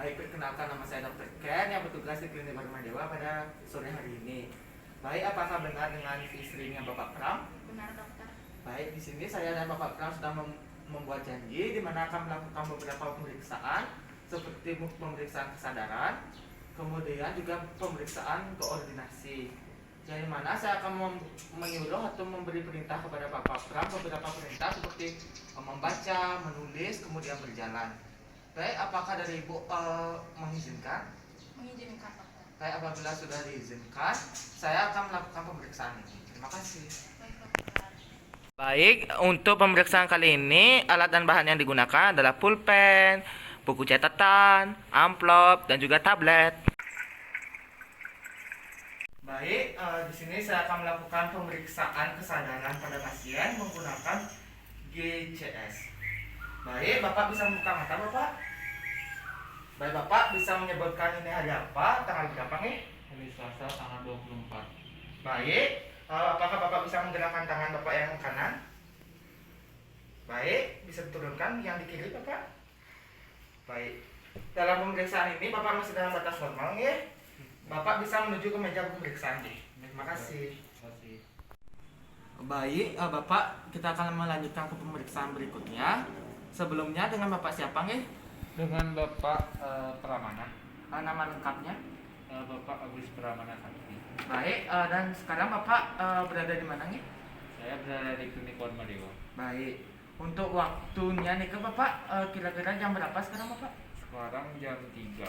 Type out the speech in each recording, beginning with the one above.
Baik, perkenalkan nama saya Dr. Ken yang bertugas di Klinik Dewa pada sore hari ini. Baik, apakah benar dengan istrinya Bapak Pram? Benar, dokter. Baik, di sini saya dan Bapak Pram sudah membuat janji di mana akan melakukan beberapa pemeriksaan seperti pemeriksaan kesadaran, kemudian juga pemeriksaan koordinasi. Yang mana saya akan menyuruh atau memberi perintah kepada Bapak Pram beberapa perintah seperti membaca, menulis, kemudian berjalan. Baik, apakah dari Ibu mengizinkan? Mengizinkan, dokter. Baik, apabila sudah diizinkan, saya akan melakukan pemeriksaan ini. Terima kasih. Baik, dokter. Baik, untuk pemeriksaan kali ini, alat dan bahan yang digunakan adalah pulpen, buku catatan, amplop, dan juga tablet. Baik, di sini saya akan melakukan pemeriksaan kesadaran pada pasien menggunakan GCS. Baik, Bapak bisa membuka mata, Bapak? Baik, Bapak bisa menyebutkan ini hari apa, tanggal berapa nih? Hari Selasa tanggal 24. Baik, apakah Bapak bisa menggerakkan tangan Bapak yang kanan? Baik, bisa diturunkan yang di kiri, Bapak? Baik, dalam pemeriksaan ini Bapak masih dalam batas normal ya? Bapak bisa menuju ke meja pemeriksaan nih. Terima kasih. Baik, Bapak, kita akan melanjutkan ke pemeriksaan berikutnya. Sebelumnya dengan Bapak siapa nih? Dengan Bapak Pramana, Nama lengkapnya? Bapak Agus Pramana Sakti. Baik, dan sekarang Bapak berada di mana nih? Saya berada di Klinik Dewa. Baik, untuk waktunya nih ke Bapak, kira-kira jam berapa sekarang Bapak? Sekarang jam 3.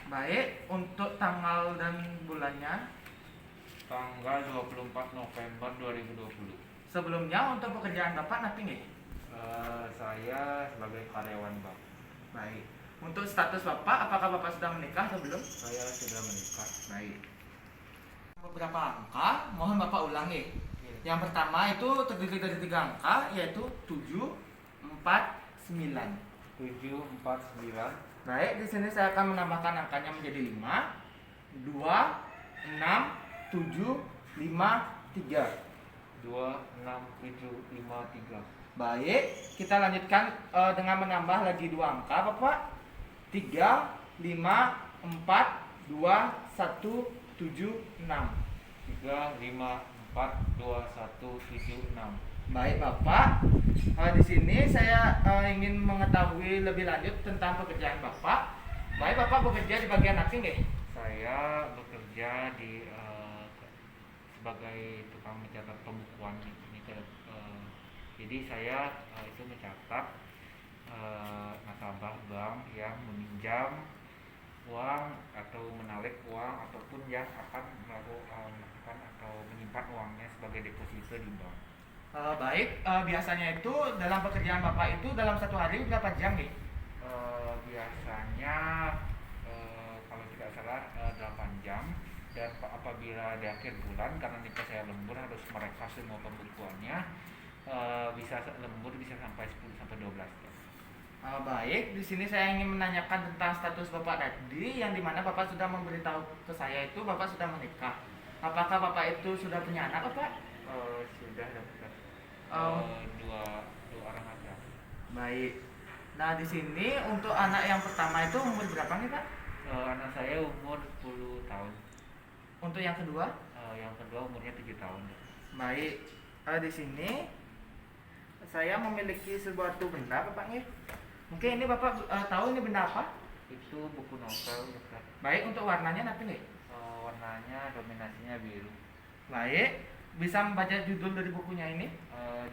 Baik, untuk tanggal dan bulannya? Tanggal 24 November 2020. Sebelumnya untuk pekerjaan Bapak nanti nih? Saya sebagai karyawan Bank. Baik, untuk status Bapak, apakah Bapak sudah menikah atau belum? Saya sudah menikah. Baik. Beberapa angka, mohon Bapak ulangi. Yang pertama itu terdiri dari 3 angka, yaitu 7, 4, 9. 749. Baik, di sini saya akan menambahkan angkanya menjadi 5, 2, 6, 7, 5, 3. 26753. Baik, kita lanjutkan dengan menambah lagi 2 angka, Bapak. 3, 5, 4, 2, 1, 7, 6. 3542176. Baik Bapak, di sini saya ingin mengetahui lebih lanjut tentang pekerjaan Bapak. Baik, Bapak bekerja di bagian apa nggih? Saya bekerja di sebagai tukang mencatat pembukuan ini jadi saya itu mencatat nasabah bank yang meminjam uang atau menarik uang ataupun yang akan melakukan atau menyimpan uangnya sebagai deposito di bank. Baik, biasanya itu dalam pekerjaan Bapak itu dalam satu hari berapa jam nih? Biasanya kalau tidak salah 8 jam, dan apabila di akhir bulan karena nikah saya lembur harus merekap semua pembukuannya, bisa lembur bisa sampai 10 sampai 12 jam. Baik, di sini saya ingin menanyakan tentang status Bapak tadi, yang dimana Bapak sudah memberitahu ke saya itu Bapak sudah menikah. Apakah Bapak itu sudah punya anak, Bapak? Sudah dapat dua orang aja. Baik. Nah, di sini untuk anak yang pertama itu umur berapa nih, Pak? Anak saya umur 10 tahun. Untuk yang kedua? Yang kedua umurnya 7 tahun. Baik. Di sini saya memiliki sebuah benda, Bapak nih. Mungkin ini Bapak tahu ini benda apa? Itu buku novel, Dokter. Baik, untuk warnanya nanti nih. Warnanya dominasinya biru. Baik. Bisa membaca judul dari bukunya ini?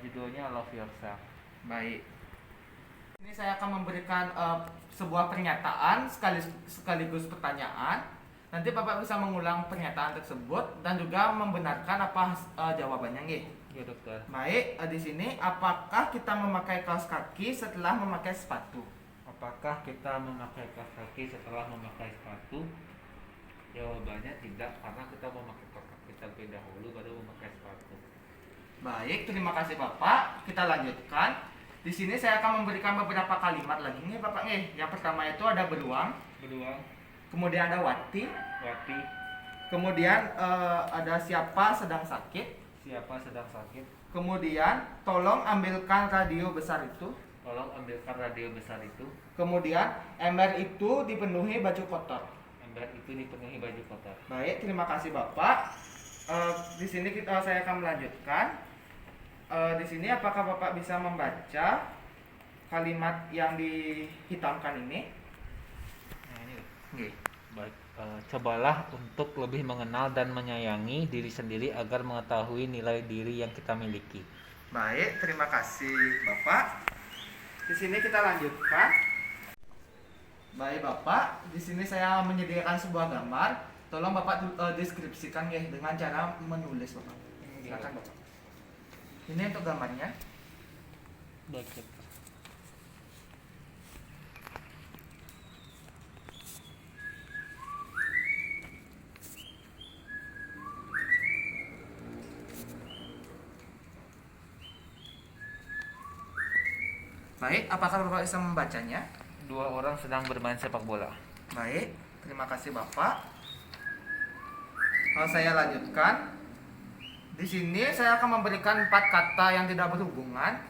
Judulnya Love Yourself. Baik. Ini saya akan memberikan sebuah pernyataan sekaligus pertanyaan. Nanti Bapak bisa mengulang pernyataan tersebut dan juga membenarkan apa jawabannya nggih. Ya, Dokter. Baik, di sini apakah kita memakai kaos kaki setelah memakai sepatu? Apakah kita memakai kaos kaki setelah memakai sepatu? Jawabannya tidak, karena kita memakai kaos kaki terlebih dahulu baru memakai sepatu. Baik, terima kasih Bapak. Kita lanjutkan. Di sini saya akan memberikan beberapa kalimat lagi nih Bapak nih. Yang pertama itu ada beruang, kemudian ada wati, kemudian ada siapa sedang sakit, Siapa sedang sakit? kemudian tolong ambilkan radio besar itu, Tolong ambilkan radio besar itu. Kemudian ember itu dipenuhi baju kotor. Ember itu dipenuhi baju kotor. Baik, terima kasih Bapak. Di sini saya akan melanjutkan. Di sini apakah Bapak bisa membaca kalimat yang dihitamkan ini? Nah, ini. Nggih. Baik, cobalah untuk lebih mengenal dan menyayangi diri sendiri agar mengetahui nilai diri yang kita miliki. Baik, terima kasih Bapak. Di sini kita lanjutkan. Baik Bapak, di sini saya menyediakan sebuah gambar. Tolong Bapak deskripsikan ya dengan cara menulis Bapak. Silakan Bapak. Ini untuk gambarnya. Baik, dokter. Baik, apakah Bapak bisa membacanya? 2 orang sedang bermain sepak bola. Baik, terima kasih Bapak. Saya lanjutkan. Di sini saya akan memberikan 4 kata yang tidak berhubungan.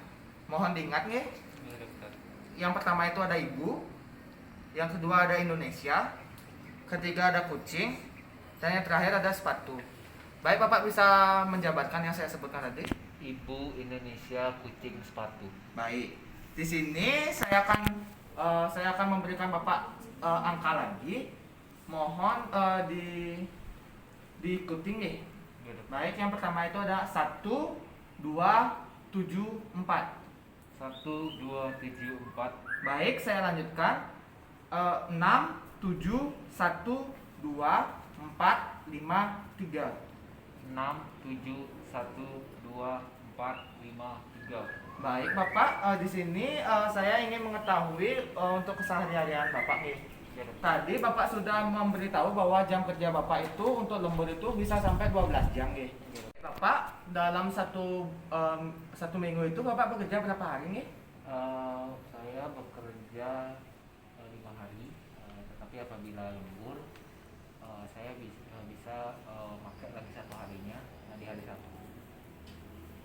Mohon diingat nih. Ya, dokter. Yang pertama itu ada ibu, yang kedua ada Indonesia, ketiga ada kucing, dan yang terakhir ada sepatu. Baik, Bapak bisa menjabarkan yang saya sebutkan tadi? Ibu, Indonesia, kucing, sepatu. Baik. Di sini saya akan memberikan Bapak angka lagi. Mohon diikuti nih. Ya, dokter. Baik, yang pertama itu ada 1 2 7 4. 1, 2, 7, 4. Baik, saya lanjutkan. 6 7 1 2 4 5 3. 6, 7, 1, 2, 4, 5, 3. Baik, Bapak, di sini saya ingin mengetahui untuk keseharian Bapak nih. Ya, dokter. Tadi Bapak sudah memberitahu bahwa jam kerja Bapak itu untuk lembur itu bisa sampai 12 jam nih. Bapak, dalam satu minggu itu Bapak bekerja berapa hari nih? Saya bekerja 5 hari, tetapi apabila lembur, saya bisa pakai lagi 1 harinya di hari Sabtu.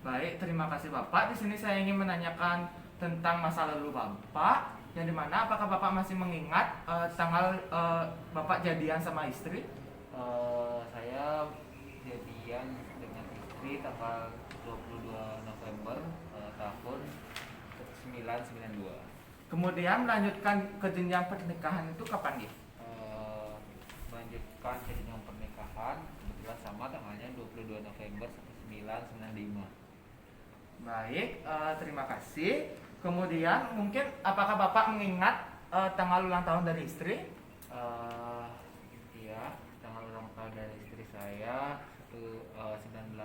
Baik, terima kasih Bapak. Di sini saya ingin menanyakan tentang masa lalu Bapak, yang dimana apakah Bapak masih mengingat tanggal Bapak jadian sama istri? Saya jadian dengan istri tanggal 22 November tahun 1992. Kemudian melanjutkan ke jenjang pernikahan itu kapan nih? Melanjutkan ke jenjang pernikahan kebetulan sama tanggalnya 22 November 1995. Baik, terima kasih. Kemudian mungkin apakah Bapak mengingat tanggal ulang tahun dari istri? Iya, tanggal ulang tahun dari istri saya 29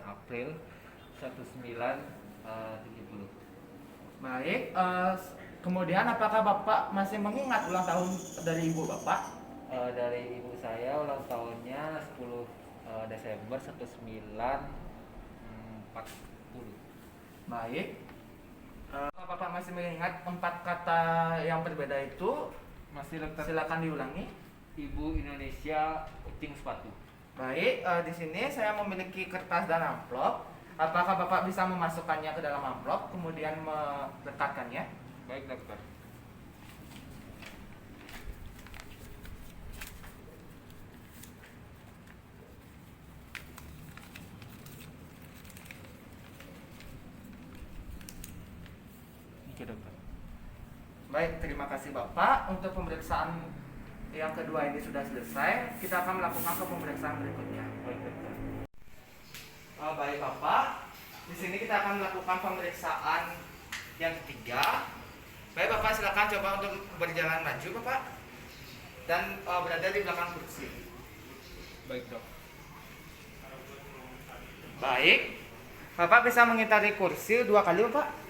April 1970. Baik, kemudian apakah Bapak masih mengingat ulang tahun dari ibu Bapak? Dari ibu saya ulang tahunnya 10 Desember 1940. Baik. Apakah Bapak masih mengingat 4 kata yang berbeda itu? Masih, dokter. Silakan diulangi. Ibu, Indonesia, kucing, sepatu. Baik, di sini saya memiliki kertas dan amplop. Apakah Bapak bisa memasukkannya ke dalam amplop kemudian melekatkannya? Baik, dokter. Oke, dokter. Baik, terima kasih Bapak. Untuk pemeriksaan yang kedua ini sudah selesai. Kita akan melakukan ke pemeriksaan berikutnya. Baik, dokter. Baik Bapak, di sini kita akan melakukan pemeriksaan yang ketiga. Baik Bapak, silakan coba untuk berjalan maju Bapak dan berada di belakang kursi. Baik, dok. Baik, Bapak bisa mengitari kursi 2 kali Bapak.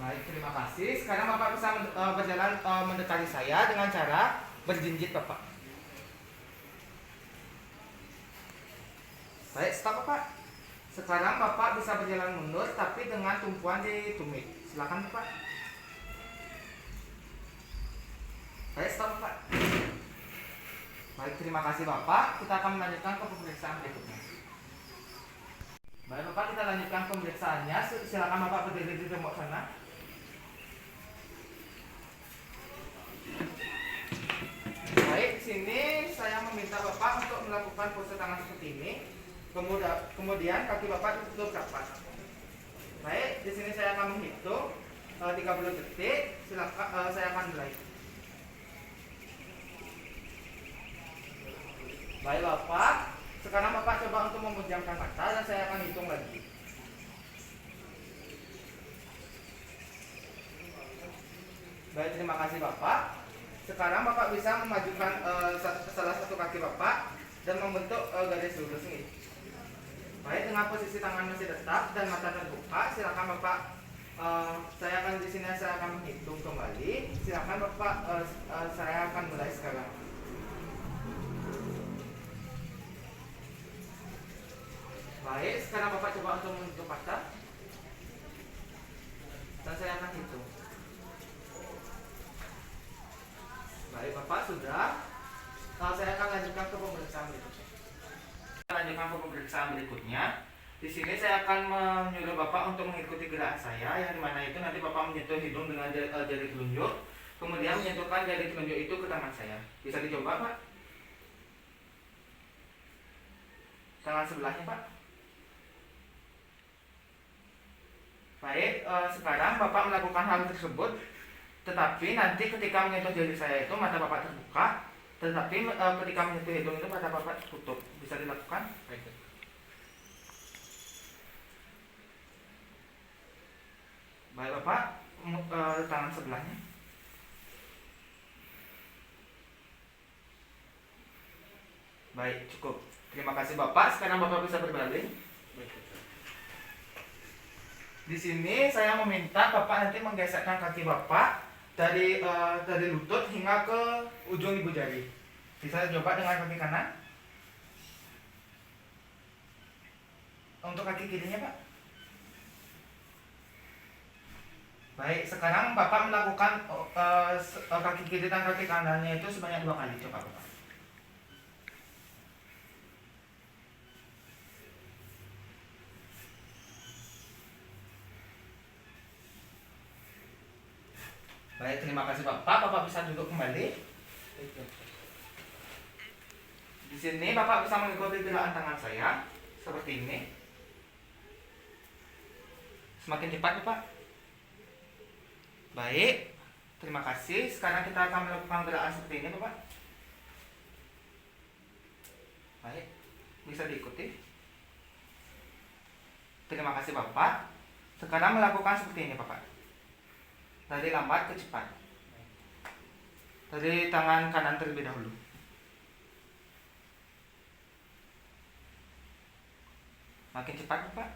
Baik, terima kasih. Sekarang Bapak bisa berjalan mendekati saya dengan cara berjinjit Bapak. Baik, stop Bapak. Sekarang Bapak bisa berjalan mundur tapi dengan tumpuan di tumit. Silakan Bapak. Baik, stop Bapak. Baik, terima kasih Bapak. Kita akan melanjutkan ke pemeriksaan berikutnya. Baik Bapak, kita lanjutkan pemeriksaannya. Silakan Bapak berdiri di tembok sana. Baik, sini saya meminta Bapak untuk melakukan pose tangan seperti ini. Kemudian kaki Bapak ditutup rapat. Baik, di sini saya akan menghitung 30 detik. Silakan, saya akan mulai. Baik Bapak, sekarang Bapak coba untuk memejamkan mata dan saya akan hitung lagi. Baik, terima kasih Bapak. Sekarang Bapak bisa memajukan salah satu kaki Bapak dan membentuk garis lurus ini. Baik, dengan posisi tangan masih tetap dan mata terbuka, silakan Bapak. Saya akan di sini saya akan menghitung kembali. Silakan Bapak, saya akan mulai sekarang. Baik, sekarang Bapak coba untuk menutup mata dan saya akan hitung. Baik Bapak, sudah. Saya akan lanjutkan ke pemeriksaan berikutnya. Lanjutkan ke pemeriksaan berikutnya. Di sini saya akan menyuruh Bapak untuk mengikuti gerakan saya, yang dimana itu nanti Bapak menyentuh hidung dengan jari telunjuk, kemudian menyentuhkan jari telunjuk itu ke tangan saya. Bisa dicoba Pak? Tangan sebelahnya Pak. Baik, sekarang Bapak melakukan hal tersebut, tetapi nanti ketika menyentuh jari saya itu mata Bapak terbuka, tetapi ketika menyentuh hidung itu mata Bapak tutup. Bisa dilakukan? Baik. Baik Bapak, tangan sebelahnya. Baik, cukup. Terima kasih Bapak. Sekarang Bapak bisa berbaring. Di sini saya meminta Bapak nanti menggesekkan kaki Bapak dari lutut hingga ke ujung ibu jari. Bisa coba dengan kaki kanan. Untuk kaki kirinya Pak. Baik, sekarang Bapak melakukan kaki kiri dan kaki kanannya itu sebanyak 2 kali. Coba Bapak. Baik, terima kasih Bapak. Bapak bisa duduk kembali. Di sini Bapak bisa mengikuti gerakan tangan saya seperti ini. Semakin cepat Bapak. Baik, terima kasih. Sekarang kita akan melakukan gerakan seperti ini Bapak. Baik, bisa diikuti. Terima kasih Bapak. Sekarang melakukan seperti ini Bapak. Dari lambat ke cepat. Dari tangan kanan terlebih dahulu. Makin cepat Bapak.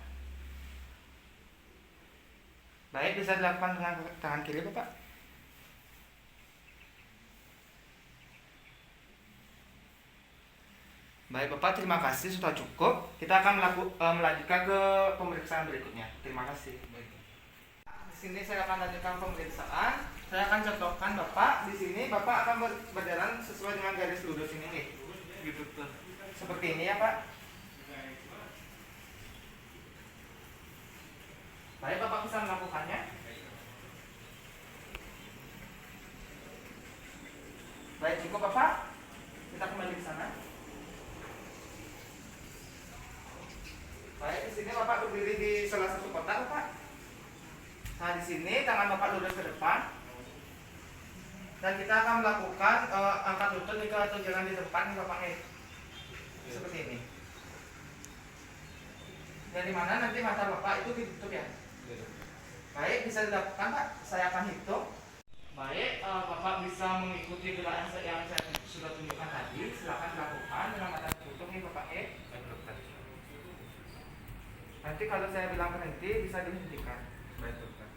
Baik, bisa dilakukan dengan tangan kiri Bapak. Baik Bapak, terima kasih, sudah cukup. Kita akan melanjutkan ke pemeriksaan berikutnya. Terima kasih. Di sini saya akan lanjutkan pemeriksaan. Saya akan contohkan Bapak. Di sini Bapak akan berjalan sesuai dengan garis lurus ini nih. Gitu tuh. Seperti ini ya Pak. Baik, Bapak bisa melakukannya. Baik, cukup Bapak. Kita kembali ke sana. Baik, di sini Bapak berdiri di salah satu kotak Bapak. Nah, di sini tangan Bapak lurus ke depan. Dan kita akan melakukan angkat lutut jika tunjangan di depan Bapak seperti ini. Dan dimana nanti mata Bapak itu ditutup ya. Baik, bisa dilakukan Pak. Saya akan hitung. Baik, Bapak bisa mengikuti gerakan yang saya sudah tunjukkan tadi. Silakan dilakukan dengan mata tertutup nih Bapak. Nanti kalau saya bilang berhenti bisa dihentikan. Baik, dokter.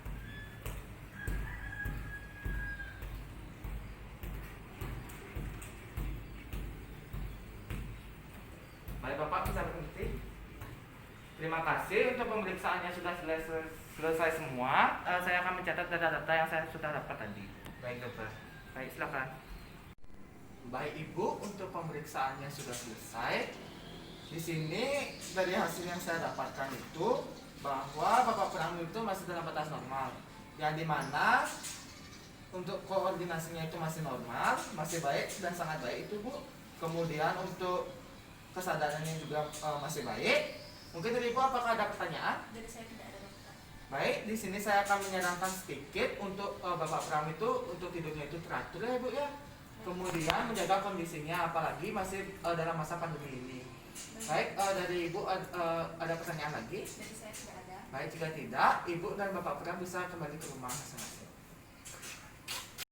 Baik, Bapak bisa berhenti. Terima kasih, untuk pemeriksaannya sudah selesai semua. Saya akan mencatat data-data yang saya sudah dapat tadi. Baik dokter. Baik, silakan. Baik Ibu, untuk pemeriksaannya sudah selesai. Di sini dari hasil yang saya dapatkan itu bahwa Bapak Pramil itu masih dalam batas normal, yang dimana untuk koordinasinya itu masih normal, masih baik dan sangat baik itu Bu. Kemudian untuk kesadarannya juga masih baik. Mungkin dari Ibu apakah ada pertanyaan? Dari saya tidak ada dokter. Baik, di sini saya akan menyarankan sedikit untuk Bapak Pram itu untuk tidurnya itu teratur ya Bu ya. Kemudian menjaga kondisinya apalagi masih dalam masa pandemi ini. Baik, dari Ibu ada pertanyaan lagi? Dari saya tidak ada. Baik, jika tidak, Ibu dan Bapak Pram bisa kembali ke rumah masing-masing.